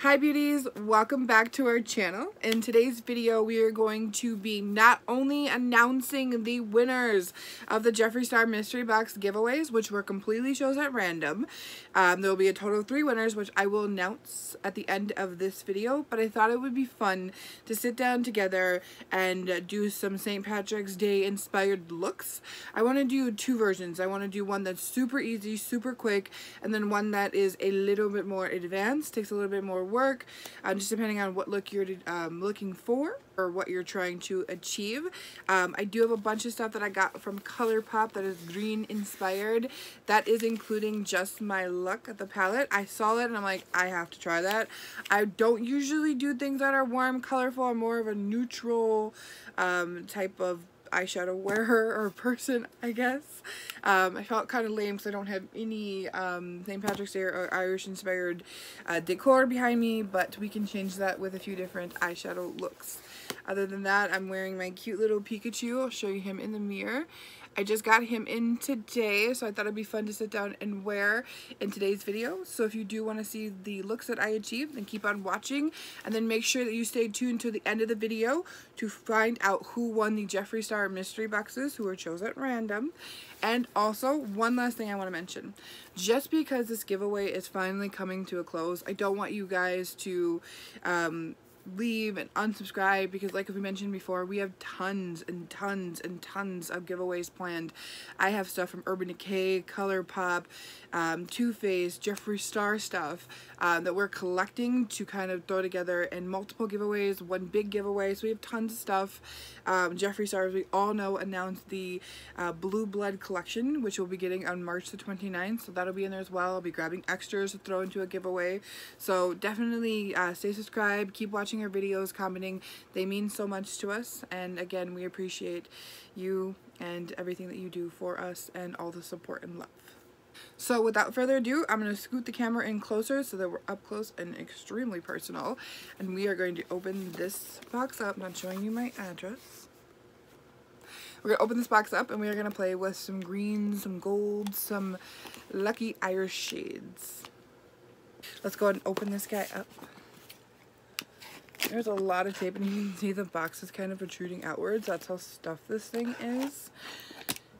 Hi beauties, welcome back to our channel. In today's video we are going to be not only announcing the winners of the Jeffree Star mystery box giveaways, which were completely chosen at random. There will be a total of 3 winners, which I will announce at the end of this video, but I thought it would be fun to sit down together and do some St. Patrick's Day inspired looks. I want to do 2 versions. I want to do one that's super easy, super quick, and then one that is a little bit more advanced, takes a little bit more work, just depending on what look you're looking for or what you're trying to achieve. I do have a bunch of stuff that I got from ColourPop that is green inspired. That is including Just My Luck at the palette. I saw it and I'm like, I have to try that. I don't usually do things that are warm, colorful. I'm more of a neutral type of eyeshadow wearer or person, I guess. I felt kind of lame because I don't have any St. Patrick's Day or Irish inspired decor behind me, but we can change that with a few different eyeshadow looks. Other than that, I'm wearing my cute little Pikachu. I'll show you him in the mirror. I just got him in today, so I thought it'd be fun to sit down and wear in today's video. So if you do want to see the looks that I achieved, then keep on watching, and then make sure that you stay tuned to the end of the video to find out who won the Jeffree Star mystery boxes, who were chosen at random. And also, one last thing I want to mention. Just because this giveaway is finally coming to a close, I don't want you guys to leave and unsubscribe, because like we mentioned before, we have tons and tons and tons of giveaways planned. I have stuff from Urban Decay, ColourPop, Too Faced, Jeffree Star stuff that we're collecting to kind of throw together in multiple giveaways, one big giveaway. So we have tons of stuff. Jeffree Star, as we all know, announced the Blue Blood collection, which we'll be getting on March the 29th, so that'll be in there as well. I'll be grabbing extras to throw into a giveaway, so definitely stay subscribed, keep watching our videos, commenting. They mean so much to us, and again, we appreciate you and everything that you do for us and all the support and love. So without further ado, I'm going to scoot the camera in closer so that we're up close and extremely personal, and we are going to open this box up. I'm not showing you my address. We're going to open this box up and we are going to play with some greens, some golds, some lucky Irish shades. Let's go ahead and open this guy up. There's a lot of tape and you can see the box is kind of protruding outwards. That's how stuffed this thing is.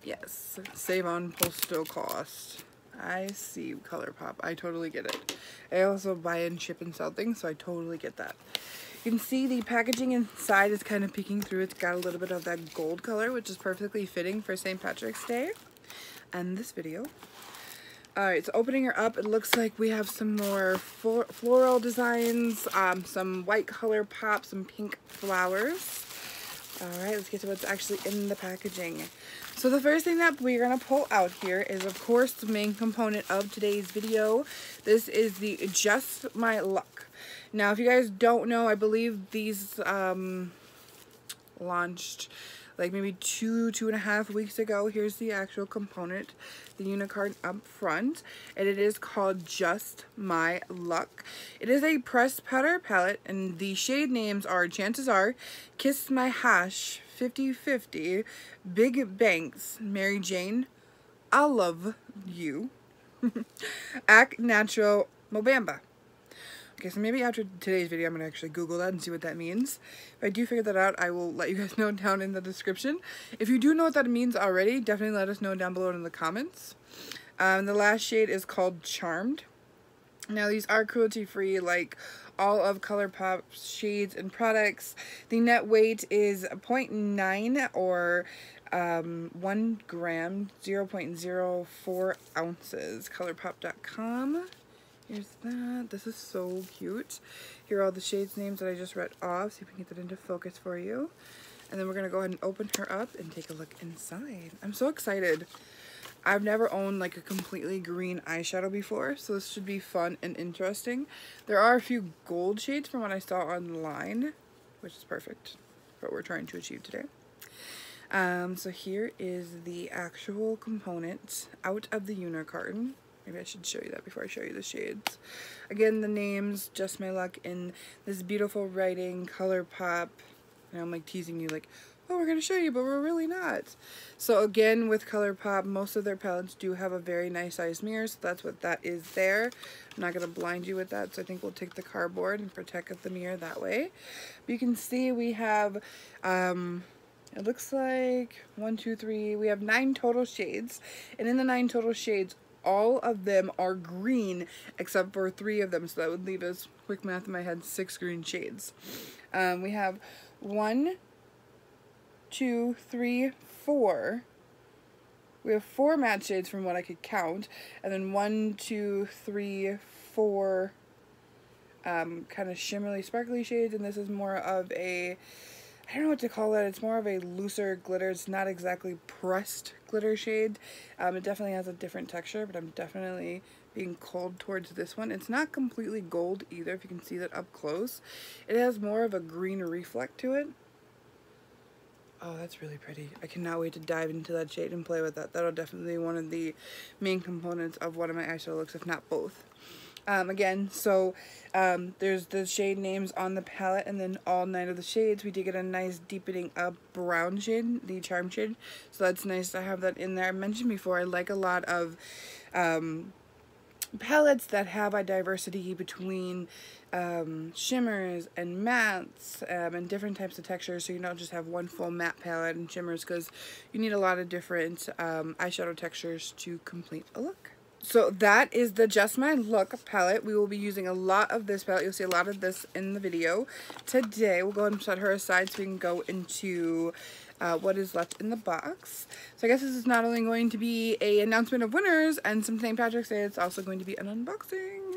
Yes, save on postal cost. I see ColourPop. I totally get it. I also buy and ship and sell things, so I totally get that. You can see the packaging inside is kind of peeking through. It's got a little bit of that gold color, which is perfectly fitting for St. Patrick's Day and this video. Alright, so opening her up, it looks like we have some more floral designs, some white ColourPop, some pink flowers. Alright, let's get to what's actually in the packaging. So the first thing that we're going to pull out here is, of course, the main component of today's video. This is the Just My Luck. Now, if you guys don't know, I believe these launched like maybe 2.5 weeks ago. Here's the actual component, the unicorn up front, and it is called Just My Luck. It is a pressed powder palette, and the shade names are, chances are, Kiss My Hash, 50/50, Big Banks, Mary Jane, I Love You, Act Natural, Mobamba. Okay, so maybe after today's video I'm going to actually Google that and see what that means. If I do figure that out, I will let you guys know down in the description. If you do know what that means already, definitely let us know down below in the comments. The last shade is called Charmed. Now, these are cruelty-free, like all of ColourPop's shades and products. The net weight is 0.9 or 1 gram, 0.04 ounces. ColourPop.com. Here's that. This is so cute. Here are all the shades names that I just read off. See if we can get that into focus for you. And then we're going to go ahead and open her up and take a look inside. I'm so excited. I've never owned like a completely green eyeshadow before, so this should be fun and interesting. There are a few gold shades from what I saw online, which is perfect for what we're trying to achieve today. So here is the actual component out of the unicorn. Maybe I should show you that before I show you the shades. Again, the names, Just My Luck, in this beautiful writing, ColourPop. And I'm like teasing you, like, oh, we're going to show you, but we're really not. So again, with ColourPop, most of their palettes do have a very nice size mirror, so that's what that is there. I'm not going to blind you with that, so I think we'll take the cardboard and protect the mirror that way. But you can see we have, it looks like 1, 2, 3, we have 9 total shades, and in the 9 total shades, all of them are green except for 3 of them, so that would leave us, quick math in my head, 6 green shades. We have 1, 2, 3, 4. We have 4 matte shades from what I could count, and then 1, 2, 3, 4 kind of shimmery, sparkly shades, and this is more of a, I don't know what to call it, it's more of a looser glitter. It's not exactly pressed glitter shade. It definitely has a different texture, but I'm definitely being cold towards this one. It's not completely gold either, if you can see that up close. It has more of a green reflect to it. Oh, that's really pretty. I cannot wait to dive into that shade and play with that. That'll definitely be one of the main components of one of my eyeshadow looks, if not both. Again, so there's the shade names on the palette, and then all 9 of the shades, we did get a nice deepening up brown shade, the Charm shade. So that's nice to have that in there. I mentioned before, I like a lot of palettes that have a diversity between shimmers and mattes and different types of textures, so you don't just have one full matte palette and shimmers, because you need a lot of different eyeshadow textures to complete a look. So that is the Just My Look palette. We will be using a lot of this palette. You'll see a lot of this in the video. Today, we'll go ahead and set her aside so we can go into what is left in the box. So I guess this is not only going to be an announcement of winners and some St. Patrick's Day, it's also going to be an unboxing.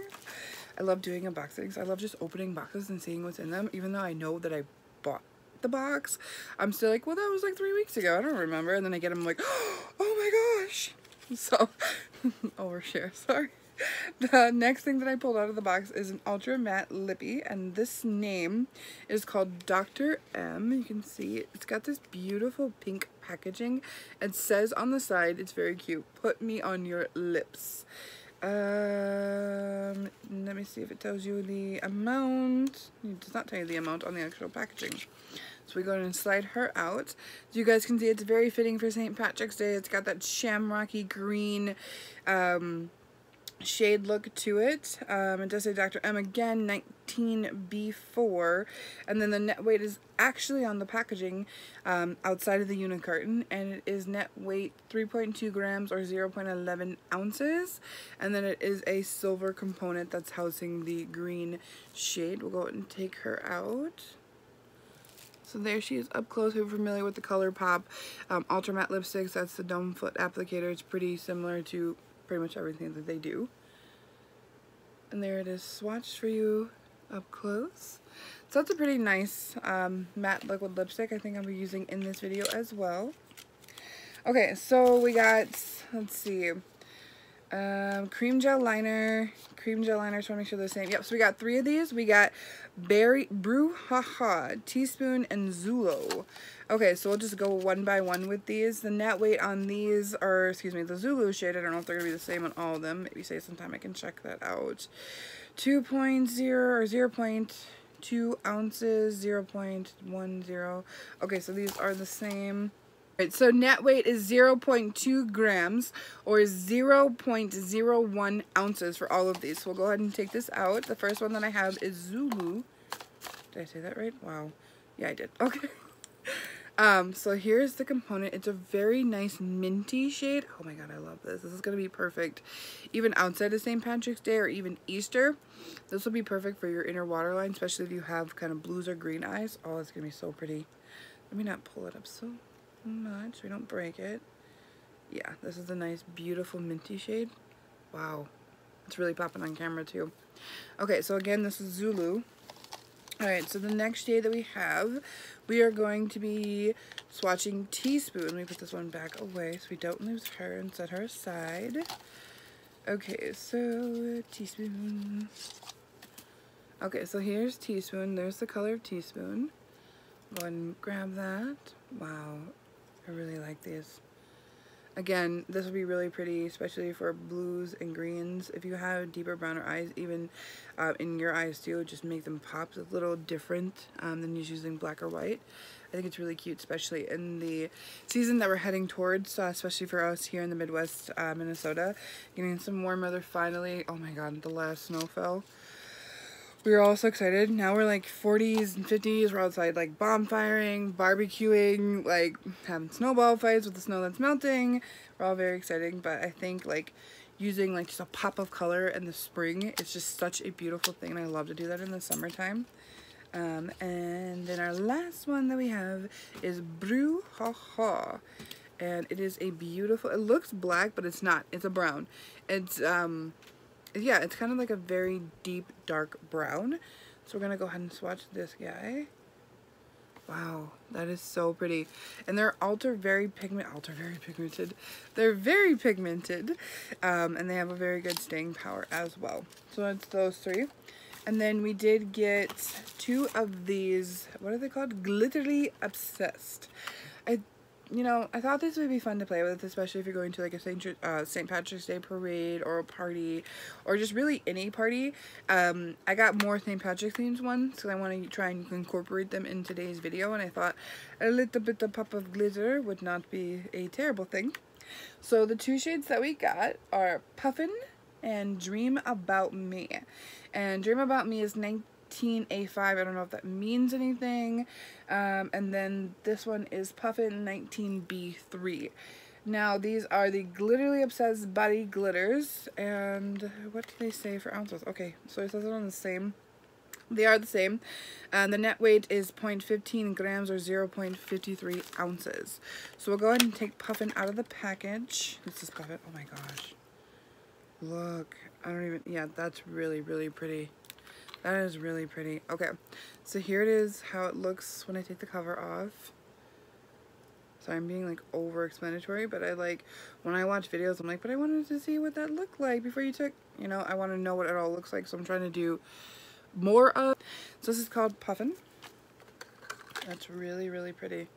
I love doing unboxings. I love just opening boxes and seeing what's in them, even though I know that I bought the box. I'm still like, well, that was like 3 weeks ago. I don't remember. And then I get them like, oh my gosh. So, overshare, sorry. The next thing that I pulled out of the box is an ultra matte lippy, and this name is called Dr. M. You can see it's got this beautiful pink packaging. It says on the side, it's very cute, put me on your lips. Let me see if it tells you the amount. It does not tell you the amount on the actual packaging. So we go ahead and slide her out. As you guys can see, it's very fitting for St. Patrick's Day. It's got that shamrocky green shade look to it. It does say Dr. M again, 19B4, and then the net weight is actually on the packaging outside of the unit carton, and it is net weight 3.2 grams or 0.11 ounces, and then it is a silver component that's housing the green shade. We'll go ahead and take her out. So there she is up close. If you're familiar with the ColourPop Ultra Matte Lipsticks, that's the Dome Foot applicator. It's pretty similar to pretty much everything that they do. And there it is swatched for you up close. So that's a pretty nice matte liquid lipstick I think I'll be using in this video as well. Okay, so we got, let's see, cream gel liner. Cream gel liners, want to make sure they're the same. Yep, so we got 3 of these. We got Brew-Haha, Teaspoon, and Zulu. Okay, so we'll just go one by one with these. The net weight on these, or excuse me, the Zulu shade, I don't know if they're going to be the same on all of them. Maybe say sometime I can check that out. 2.0 or 0.2 ounces, 0.10. Okay, so these are the same. Right, so net weight is 0.2 grams or 0.01 ounces for all of these. So we'll go ahead and take this out. The first one that I have is Zulu. Did I say that right? Wow. Yeah, I did. Okay. So here's the component. It's a very nice minty shade. Oh my god, I love this. This is going to be perfect even outside of St. Patrick's Day or even Easter. This will be perfect for your inner waterline, especially if you have kind of blues or green eyes. Oh, it's going to be so pretty. Let me not pull it up so much so we don't break it. Yeah, this is a nice beautiful minty shade. Wow, it's really popping on camera too. Okay, so again, this is Zulu. Alright, so the next shade that we have, we are going to be swatching Teaspoon. Let me put this one back away so we don't lose her and set her aside. Okay, so Teaspoon. Okay, so here's Teaspoon. There's the color of Teaspoon. Go ahead and grab that. Wow, I really like these. Again, this will be really pretty, especially for blues and greens. If you have deeper browner eyes, even in your eyes too, just make them pop a little different than just using black or white. I think it's really cute, especially in the season that we're heading towards, especially for us here in the Midwest, Minnesota. Getting some warm weather finally. Oh my god, the last snow fell. We were all so excited. Now we're like 40s and 50s. We're outside like bonfiring, barbecuing, like having snowball fights with the snow that's melting. We're all very excited, but I think like using like just a pop of color in the spring, it's just such a beautiful thing, and I love to do that in the summertime. And then our last one that we have is Brew-Haha, and it is a beautiful, it looks black, but it's not. It's a brown. It's yeah, it's kind of like a very deep dark brown. So we're gonna go ahead and swatch this guy. Wow, that is so pretty. And they're very pigmented. They're very pigmented, and they have a very good staying power as well. So that's those three. And then we did get 2 of these, what are they called? Glittery Obsessed. I thought this would be fun to play with, especially if you're going to like a St. Patrick's Day parade or a party, or just really any party. I got more St. Patrick's themed ones because I want to try and incorporate them in today's video, and I thought a little bit of pop of glitter would not be a terrible thing. So the 2 shades that we got are Puffin and Dream About Me. And Dream About Me is 19A5. I don't know if that means anything. And then this one is Puffin 19B3. Now these are the Glitterly Obsessed Body Glitters. And what do they say for ounces? Okay, so it says it on the same. They are the same. The net weight is 0.15 grams or 0.53 ounces. So we'll go ahead and take Puffin out of the package. This is Puffin. Oh my gosh. Look. Yeah, that's really, really pretty. That is really pretty. Okay, so here it is, how it looks when I take the cover off. So I'm being like over-explanatory, but when I watch videos, I'm like, but I wanted to see what that looked like before you took, I want to know what it all looks like, so I'm trying to do more of. So this is called Puffin. That's really, really pretty.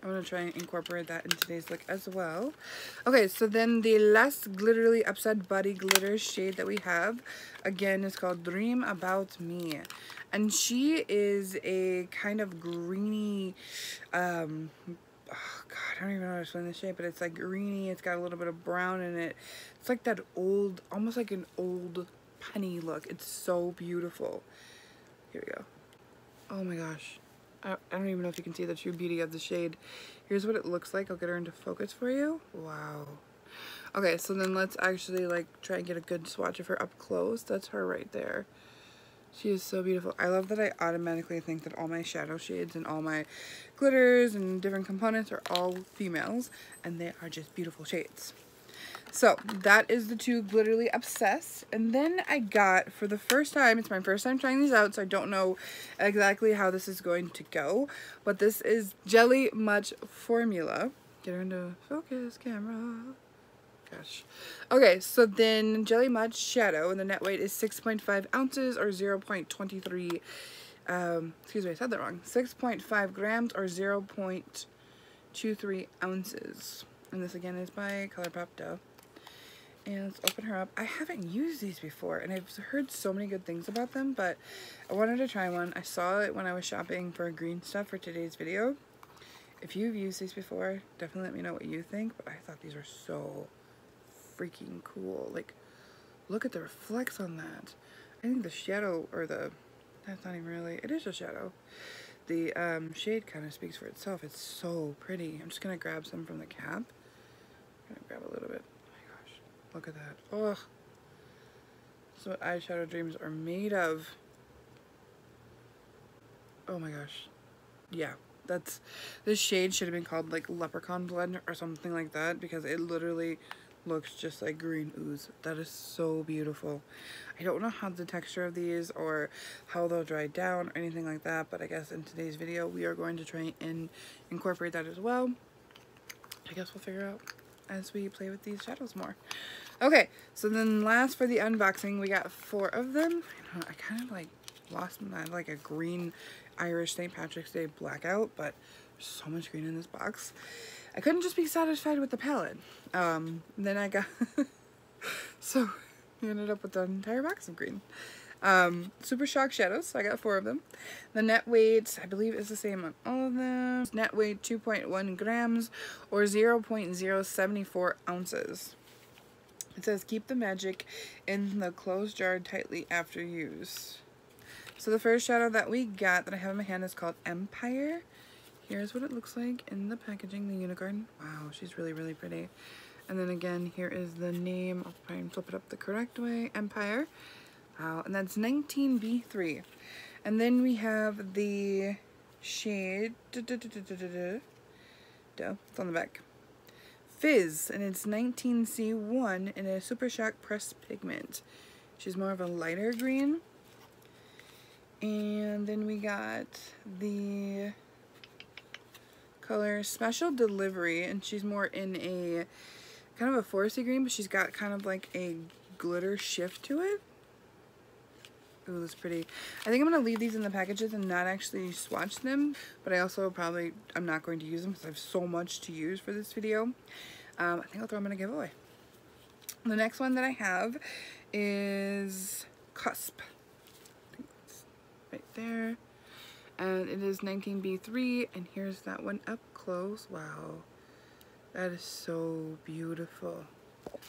I'm going to try and incorporate that in today's look as well. Okay, so then the last Glitterly Upside Body Glitter shade that we have, again, is called Dream About Me. And she is a kind of greeny, oh god, I don't even know how to explain this shade, but it's like greeny, it's got a little bit of brown in it. It's like that old, almost like an old penny look. It's so beautiful. Here we go. Oh my gosh. I don't even know if you can see the true beauty of the shade. Here's what it looks like. I'll get her into focus for you. Wow. Okay, so then let's actually try and get a good swatch of her up close. That's her right there. She is so beautiful. I love that I automatically think that all my shadow shades and all my glitters and different components are all females, and they are just beautiful shades. So that is the 2 Glitterly Obsessed. And then I got, for the first time, it's my first time trying these out, so I don't know exactly how this is going to go, but this is Jelly Much Formula. Get her into focus, camera. Gosh. Okay, so then Jelly Much Shadow, and the net weight is 6.5 ounces or 0.23, excuse me, I said that wrong, 6.5 grams or 0.23 ounces. And this again is by ColourPop Dough. And let's open her up. I haven't used these before, and I've heard so many good things about them, but I wanted to try one. I saw it when I was shopping for green stuff for today's video. If you've used these before, definitely let me know what you think, but I thought these were so freaking cool. Like, look at the reflex on that. I think the shadow, or that's not even really, it is a shadow. The shade kind of speaks for itself. It's so pretty. I'm just going to grab some from the cap. I'm going to grab a little bit. Look at that. Oh, that's what eyeshadow dreams are made of. Oh my gosh. Yeah, this shade should have been called like Leprechaun Blend or something like that, because it literally looks just like green ooze. That is so beautiful. I don't know how the texture of these or how they'll dry down or anything like that, but I guess in today's video we are going to try and incorporate that as well. I guess we'll figure out as we play with these shadows more. Okay, so then last for the unboxing, we got 4 of them. I kind of lost them. I had like a green Irish St. Patrick's Day blackout, but there's so much green in this box. I couldn't just be satisfied with the palette. Then I got so I ended up with the entire box of green. Super Shock shadows. I got 4 of them. The net weight, I believe, is the same on all of them. Net weight 2.1 grams or 0.074 ounces. It says keep the magic in the closed jar tightly after use. So the first shadow that we got that I have in my hand is called Empire. Here's what it looks like in the packaging, the unicorn. Wow, she's really, really pretty. And then again, here is the name. I'll try and flip it up the correct way. Empire. Wow, and that's 19B3. And then we have the shade, it's on the back, Fizz, and it's 19C1 in a Super Shock Pressed Pigment. She's more of a lighter green. And then we got the color Special Delivery, and she's more in a kind of a foresty green, but she's got kind of like a glitter shift to it. Ooh, that's pretty. I think I'm going to leave these in the packages and not actually swatch them, but I also I'm not going to use them because I have so much to use for this video. I think I'll throw them in a giveaway. The next one that I have is Cusp. I think it's right there. And it is 19B3, and here's that one up close. Wow, that is so beautiful.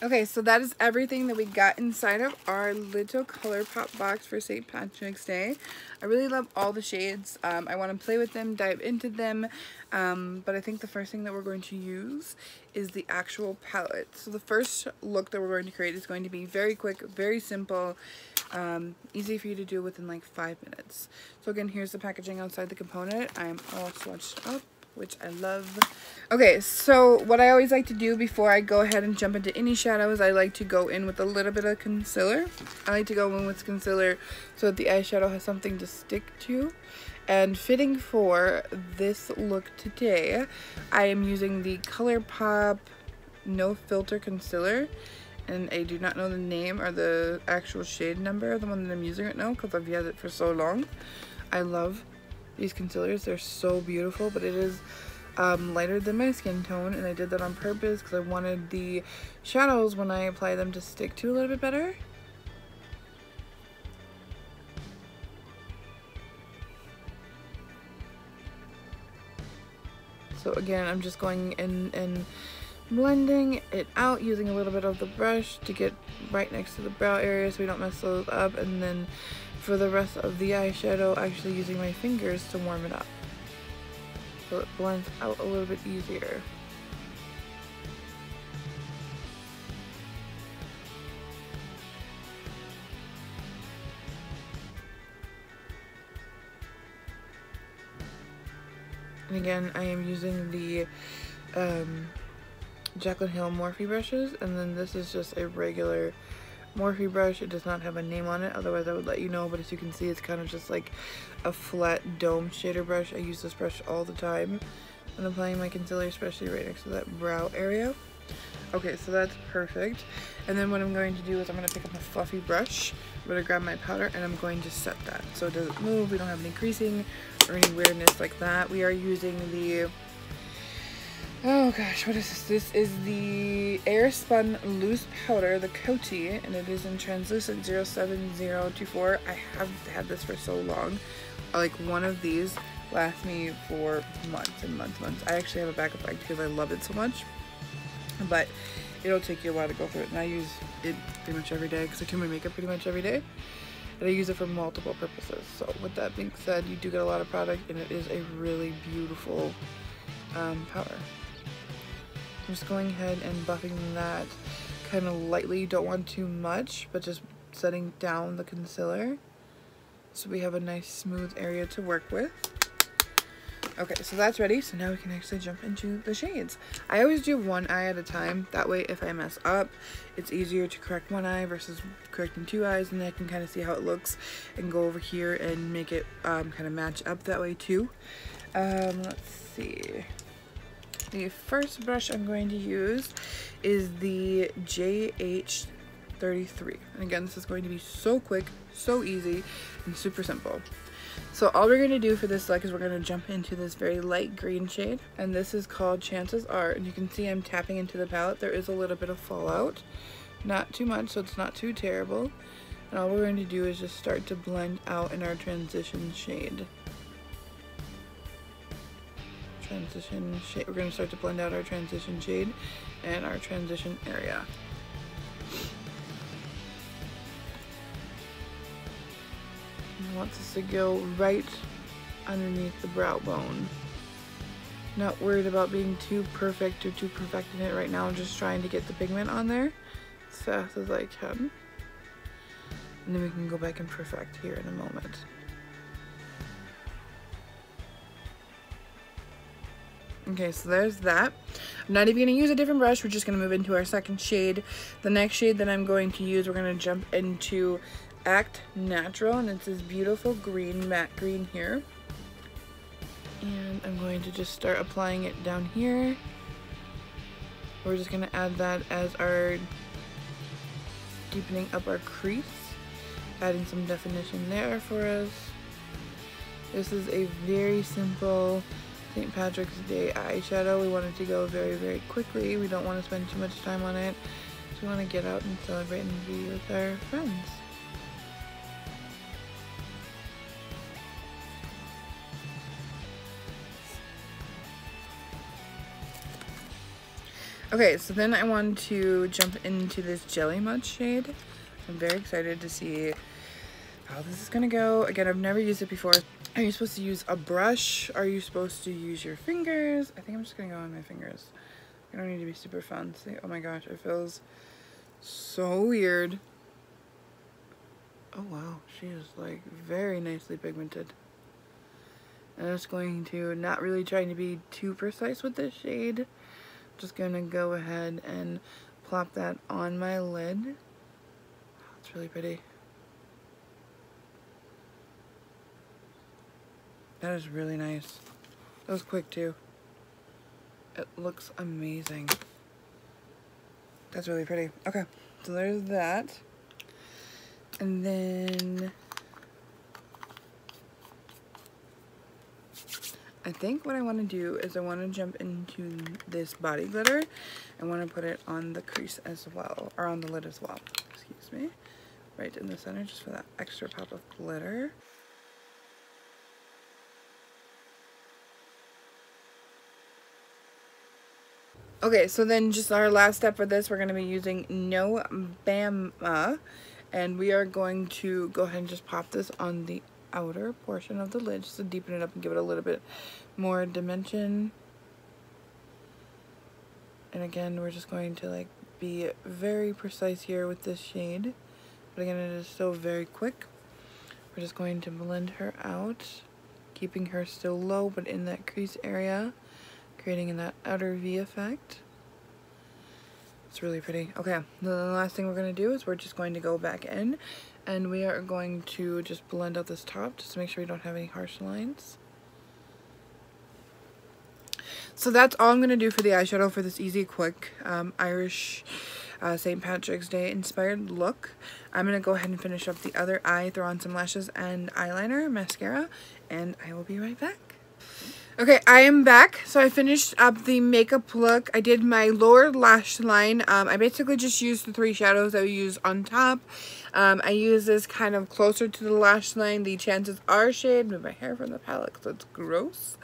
Okay, so that is everything that we got inside of our little ColourPop box for St. Patrick's Day. I really love all the shades. I want to play with them, dive into them, but I think the first thing that we're going to use is the actual palette. So the first look that we're going to create is going to be very quick, very simple, easy for you to do within like 5 minutes. So again, here's the packaging outside the component. I am all swatched up, which I love. Okay, so what I always like to do before I go ahead and jump into any shadows, I like to go in with a little bit of concealer. I like to go in with concealer so that the eyeshadow has something to stick to. And fitting for this look today, I am using the ColourPop No Filter Concealer. And I do not know the name or the actual shade number of the one that I'm using right now because I've had it for so long. I love these concealers. They're so beautiful, but it is lighter than my skin tone, and I did that on purpose because I wanted the shadows when I apply them to stick to a little bit better. So again, I'm just going in and blending it out using a little bit of the brush to get right next to the brow area so we don't mess those up, and then for the rest of the eyeshadow actually using my fingers to warm it up so it blends out a little bit easier. And again, I am using the JACLYN MORPHE brushes, and then this is just a regular Morphe brush. It does not have a name on it, otherwise I would let you know, but as you can see, it's kind of just like a flat dome shader brush. I use this brush all the time when applying my concealer, especially right next to that brow area. Okay, so that's perfect. And then what I'm going to do is I'm going to pick up a fluffy brush, I'm going to grab my powder, and I'm going to set that so it doesn't move, we don't have any creasing or any weirdness like that. We are using the, oh gosh, what is this? This is the Airspun Loose Powder, the Coty, and it is in translucent 07024. I have had this for so long. Like, one of these lasts me for months and months and months. I actually have a backup bag because I love it so much, but it'll take you a while to go through it, and I use it pretty much every day because I do my makeup pretty much every day, and I use it for multiple purposes. So with that being said, you do get a lot of product, and it is a really beautiful powder. I'm just going ahead and buffing that kind of lightly. You don't want too much, but just setting down the concealer so we have a nice smooth area to work with. Okay, so that's ready. So now we can actually jump into the shades. I always do one eye at a time. That way, if I mess up, it's easier to correct one eye versus correcting 2 eyes, and then I can kind of see how it looks and go over here and make it kind of match up that way too. Let's see. The first brush I'm going to use is the JH 33. And again, this is going to be so quick, so easy, and super simple. So all we're going to do for this look is we're going to jump into this very light green shade, and this is called Chances Are. And you can see I'm tapping into the palette. There is a little bit of fallout, not too much, so it's not too terrible. And all we're going to do is just start to blend out in our transition shade. We're going to start to blend out our transition shade and our transition area. I want this to go right underneath the brow bone. Not worried about being too perfect or too perfecting it right now. I'm just trying to get the pigment on there as fast as I can. And then we can go back and perfect here in a moment. Okay, so there's that. I'm not even going to use a different brush. We're just going to move into our second shade. The next shade that I'm going to use, we're going to jump into Act Natural, and it's this beautiful green, matte green here. And I'm going to just start applying it down here. We're just going to add that as our deepening up our crease, adding some definition there for us. This is a very simple St. Patrick's Day eyeshadow. We want it to go very, very quickly. We don't want to spend too much time on it. Just want to get out and celebrate and be with our friends. Okay, so then I want to jump into this Jelly Mud shade. I'm very excited to see how this is gonna go. Again, I've never used it before. Are you supposed to use a brush? Are you supposed to use your fingers? I think I'm just gonna go on my fingers. I don't need to be super fancy. Oh my gosh, it feels so weird. Oh wow, she is like very nicely pigmented. And I'm just going to, not really trying to be too precise with this shade. Just gonna go ahead and plop that on my lid. It's really pretty. That is really nice. That was quick too. It looks amazing. That's really pretty. Okay, so there's that. And then I think what I want to do is I want to jump into this body glitter. I want to put it on the crease as well, or on the lid as well. Excuse me. Right in the center, just for that extra pop of glitter. Okay, so then just our last step for this, we're going to be using No Bama, and we are going to go ahead and just pop this on the outer portion of the lid just to deepen it up and give it a little bit more dimension. And again, we're just going to like be very precise here with this shade, but again, it is still very quick. We're just going to blend her out, keeping her still low but in that crease area, creating that outer V effect. It's really pretty. Okay, the last thing we're going to do is we're just going to go back in and we are going to just blend out this top just to make sure we don't have any harsh lines. So that's all I'm going to do for the eyeshadow for this easy, quick Irish St. Patrick's Day inspired look. I'm going to go ahead and finish up the other eye, throw on some lashes and eyeliner, mascara, and I will be right back. Okay, I am back. So I finished up the makeup look. I did my lower lash line. I basically just used the 3 shadows that we use on top. I use this kind of closer to the lash line, the Chances Are shade. Move my hair from the palette because it's gross.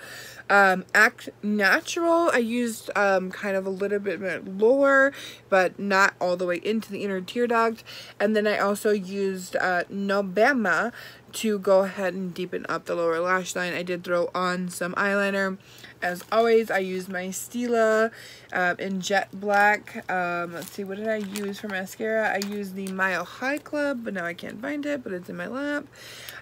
Act Natural, I used kind of a little bit lower, but not all the way into the inner tear duct. And then I also used No Bama to go ahead and deepen up the lower lash line. I did throw on some eyeliner. As always, I used my Stila in Jet Black. Let's see, what did I use for mascara? I used the Mile High Club, but now I can't find it, but it's in my lap.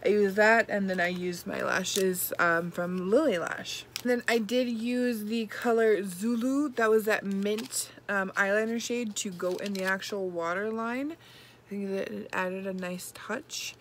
I used that, and then I used my lashes from Lily Lash. Then I did use the color Zulu, that was that mint eyeliner shade, to go in the actual waterline. I think that it added a nice touch.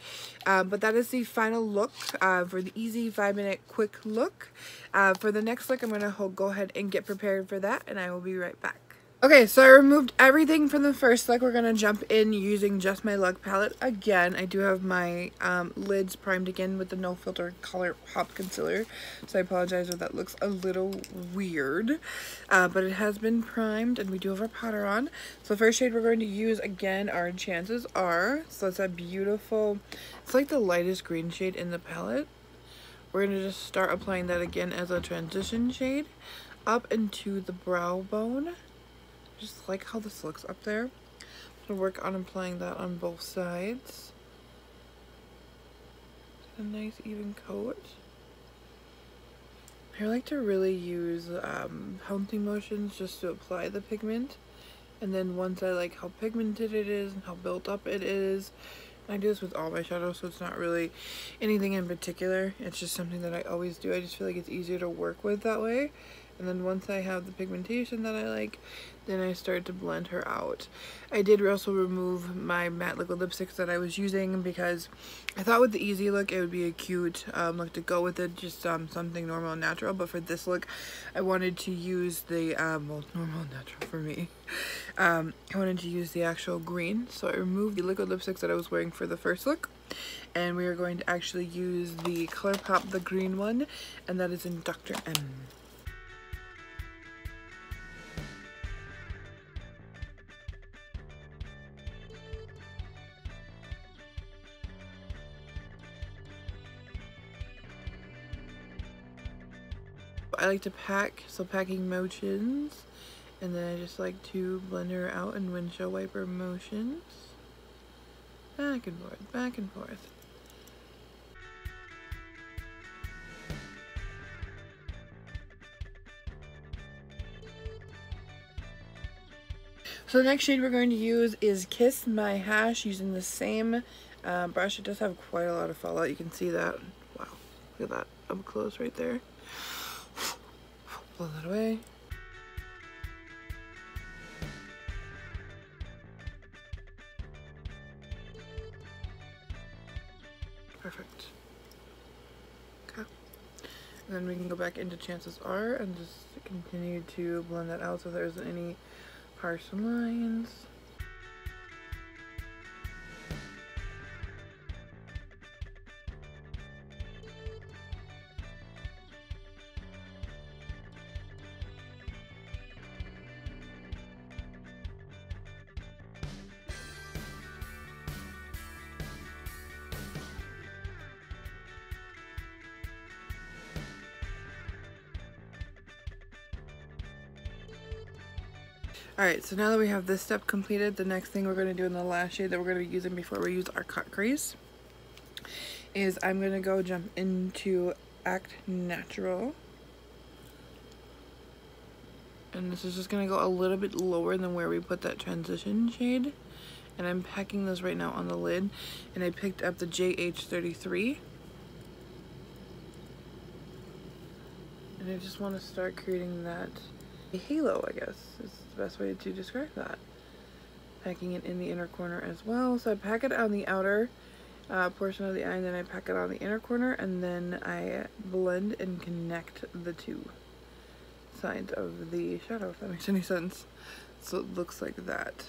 But that is the final look for the easy 5-minute quick look. For the next look, I'm going to go ahead and get prepared for that, and I will be right back. Okay, so I removed everything from the first look. We're going to jump in using Just My Luck palette again. I do have my lids primed again with the No Filter Color Pop Concealer. So I apologize if that looks a little weird. But it has been primed and we do have our powder on. So the first shade we're going to use again are Chances Are. So it's a beautiful, it's like the lightest green shade in the palette. We're going to just start applying that again as a transition shade up into the brow bone. Just like how this looks up there. I'm gonna work on applying that on both sides. A nice even coat. I like to really use pouncing motions just to apply the pigment. And then once I like how pigmented it is and how built up it is, and I do this with all my shadows, so it's not really anything in particular. It's just something that I always do. I just feel like it's easier to work with that way. And then once I have the pigmentation that I like, then I start to blend her out. I did also remove my matte liquid lipsticks that I was using because I thought with the easy look it would be a cute look to go with it, just something normal and natural. But for this look, I wanted to use the, well, normal and natural for me. I wanted to use the actual green, so I removed the liquid lipsticks that I was wearing for the first look. And we are going to actually use the ColourPop, the green one, and that is in Dr. M. I like to pack, so packing motions, and then I just like to blend her out in windshield wiper motions. Back and forth, back and forth. So the next shade we're going to use is Kiss My Hash using the same brush. It does have quite a lot of fallout. You can see that. Wow, look at that up close right there. Blow that away. Perfect. Okay. And then we can go back into Chances Are and just continue to blend that out so there isn't any harsh lines. Alright, so now that we have this step completed, the next thing we're going to do in the last shade that we're going to be using before we use our cut crease is I'm going to go jump into Act Natural. And this is just going to go a little bit lower than where we put that transition shade. And I'm packing this right now on the lid. And I picked up the JH33. And I just want to start creating that halo, I guess, is the best way to describe that. Packing it in the inner corner as well. So I pack it on the outer portion of the eye, and then I pack it on the inner corner, and then I blend and connect the two sides of the shadow, if that makes any sense. So it looks like that.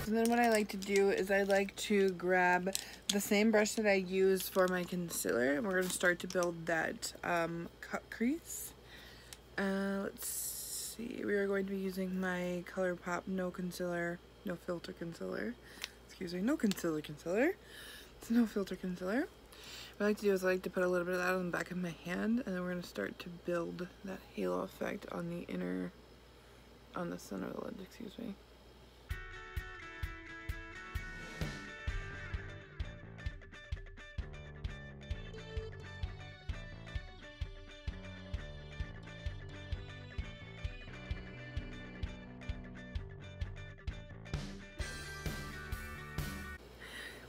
And then what I like to do is I like to grab the same brush that I used for my concealer, and we're going to start to build that cut crease. Let's see, we are going to be using my ColourPop No Filter Concealer. Excuse me, no concealer concealer. It's No Filter Concealer. What I like to do is I like to put a little bit of that on the back of my hand, and then we're going to start to build that halo effect on the center of the lid, excuse me.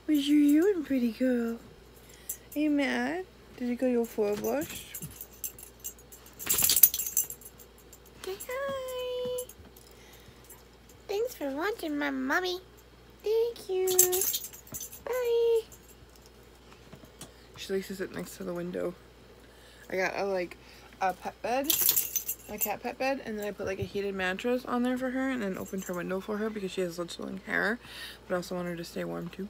What you doing, pretty girl? Are you mad? Did you go your full blush? for watching, my mommy. Thank you. Bye. She likes to sit next to the window. I got a pet bed, a cat pet bed, and then I put like a heated mattress on there for her and then opened her window for her because she has such long hair, but I also want her to stay warm too.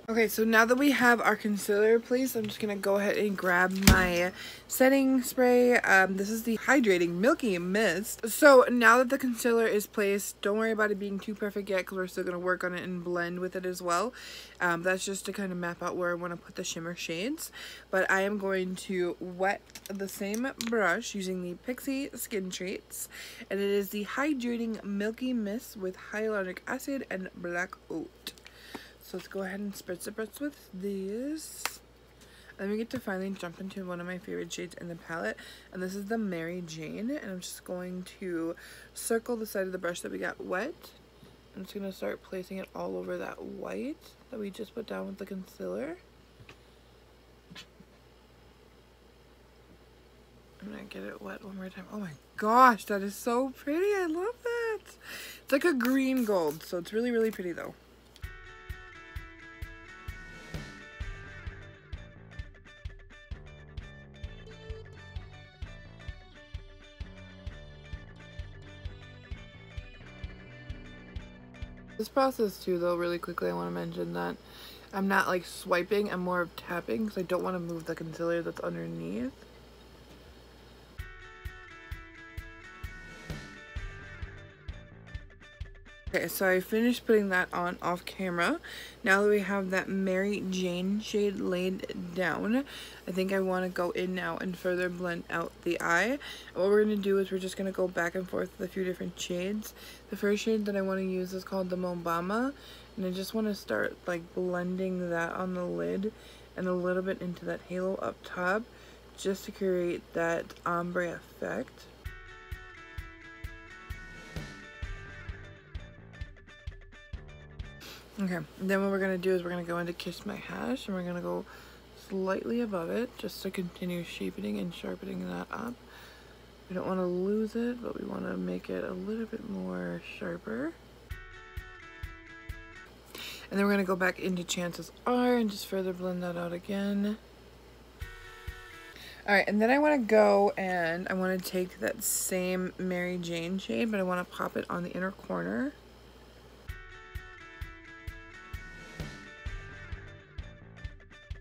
Okay, so now that we have our concealer placed, I'm just going to go ahead and grab my setting spray. This is the Hydrating Milky Mist. So now that the concealer is placed, don't worry about it being too perfect yet because we're still going to work on it and blend with it as well. That's just to kind of map out where I want to put the shimmer shades. But I am going to wet the same brush using the Pixie Skin Treats. And it is the Hydrating Milky Mist with hyaluronic acid and black oat. So let's go ahead and spritz the brush with these. Then we get to finally jump into one of my favorite shades in the palette. And this is the Mary Jane. And I'm just going to circle the side of the brush that we got wet. I'm just going to start placing it all over that white that we just put down with the concealer. I'm going to get it wet one more time. Oh my gosh, that is so pretty. I love that. It's like a green gold. So it's really, really pretty though. This process too though, really quickly, I want to mention that I'm not like swiping, I'm more of tapping because I don't want to move the concealer that's underneath. Okay, so I finished putting that on off camera. Now that we have that Mary Jane shade laid down, I think I want to go in now and further blend out the eye. And what we're going to do is we're just going to go back and forth with a few different shades. The first shade that I want to use is called the Mobama, and I just want to start like blending that on the lid and a little bit into that halo up top just to create that ombre effect. Okay, then what we're going to do is we're going to go into Kiss My Hash and we're going to go slightly above it just to continue shaping and sharpening that up. We don't want to lose it, but we want to make it a little bit more sharper. And then we're going to go back into Chances Are and just further blend that out again. Alright, and then I want to go and I want to take that same Mary Jane shade, but I want to pop it on the inner corner.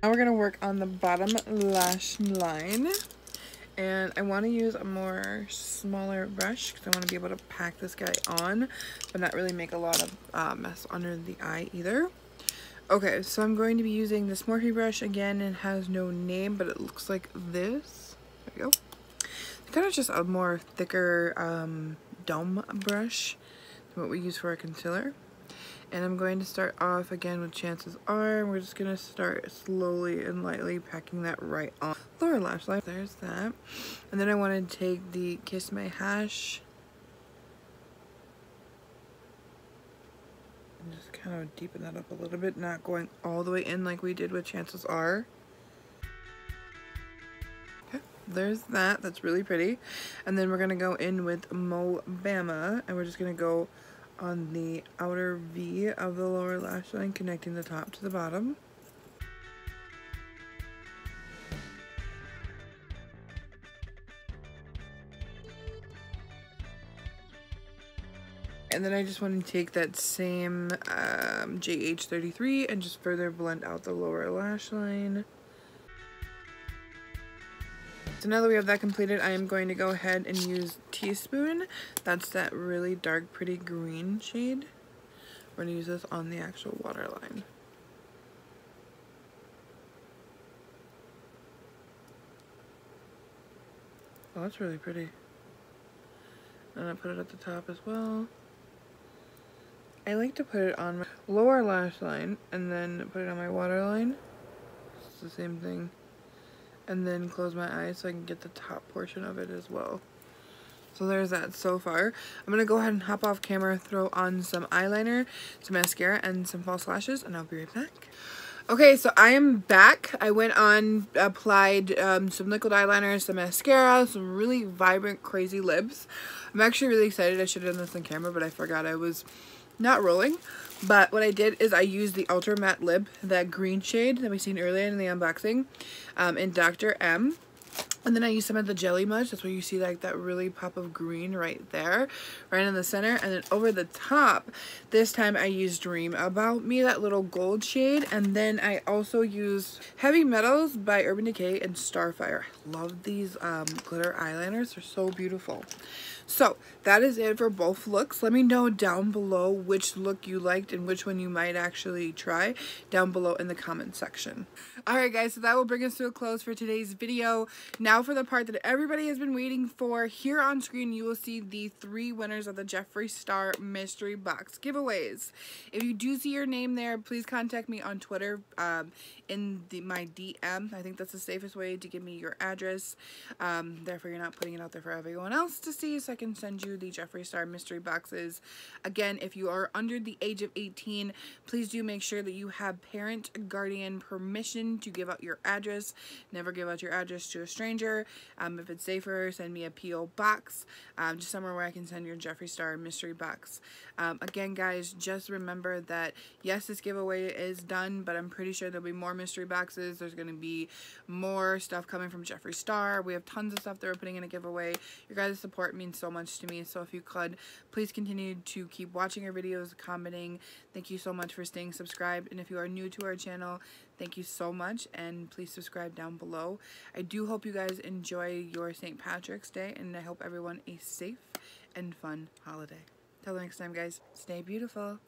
Now we're going to work on the bottom lash line, and I want to use a more smaller brush because I want to be able to pack this guy on but not really make a lot of mess under the eye either. Okay, so I'm going to be using this Morphe brush again. It has no name, but it looks like this. There we go. It's kind of just a more thicker dome brush than what we use for our concealer. And I'm going to start off again with Chances Are, and we're just going to start slowly and lightly packing that right on lower lash line. There's that. And then I want to take the Kiss My Hash and just kind of deepen that up a little bit, not going all the way in like we did with Chances Are. Okay, there's that. That's really pretty. And then we're going to go in with Mobama, and we're just going to go on the outer V of the lower lash line, connecting the top to the bottom. And then I just want to take that same JH33 and just further blend out the lower lash line. So now that we have that completed, I am going to go ahead and use Teaspoon. That's that really dark, pretty green shade. We're going to use this on the actual waterline. Oh, that's really pretty. And I put it at the top as well. I like to put it on my lower lash line and then put it on my waterline. It's the same thing. And then close my eyes so I can get the top portion of it as well. So there's that so far. I'm going to go ahead and hop off camera, throw on some eyeliner, some mascara, and some false lashes, and I'll be right back. Okay, so I am back. I went on, applied some liquid eyeliner, some mascara, some really vibrant, crazy lips. I'm actually really excited. I should have done this on camera, but I forgot I was not rolling, but what I did is I used the Ultra Matte Lip, that green shade that we seen earlier in the unboxing, in Dr. M. And then I used some of the Jelly Mush. That's where you see like that really pop of green right there, right in the center. And then over the top, this time I used Dream About Me, that little gold shade. And then I also used Heavy Metals by Urban Decay and Starfire. I love these glitter eyeliners. They're so beautiful. So that is it for both looks. Let me know down below which look you liked and which one you might actually try down below in the comment section. Alright guys, so that will bring us to a close for today's video. Now for the part that everybody has been waiting for. Here on screen you will see the 3 winners of the Jeffree Star mystery box giveaways. If you do see your name there, please contact me on Twitter in my DM. I think that's the safest way to give me your address. Therefore you're not putting it out there for everyone else to see, so I can send you the Jeffree Star mystery boxes. Again, if you are under the age of 18, please do make sure that you have parent guardian permission to give out your address. Never give out your address to a stranger. If it's safer, send me a P.O. box, just somewhere where I can send your Jeffree Star mystery box. Again guys, just remember that yes, this giveaway is done, but I'm pretty sure there'll be more mystery boxes. There's going to be more stuff coming from Jeffree Star. We have tons of stuff that we're putting in a giveaway. Your guys' support means so much to me, so if you could, please continue to keep watching our videos, commenting. Thank you so much for staying subscribed, and if you are new to our channel, thank you so much, and please subscribe down below. I do hope you guys enjoy your St. Patrick's Day, and I hope everyone a safe and fun holiday. Till next time guys, stay beautiful.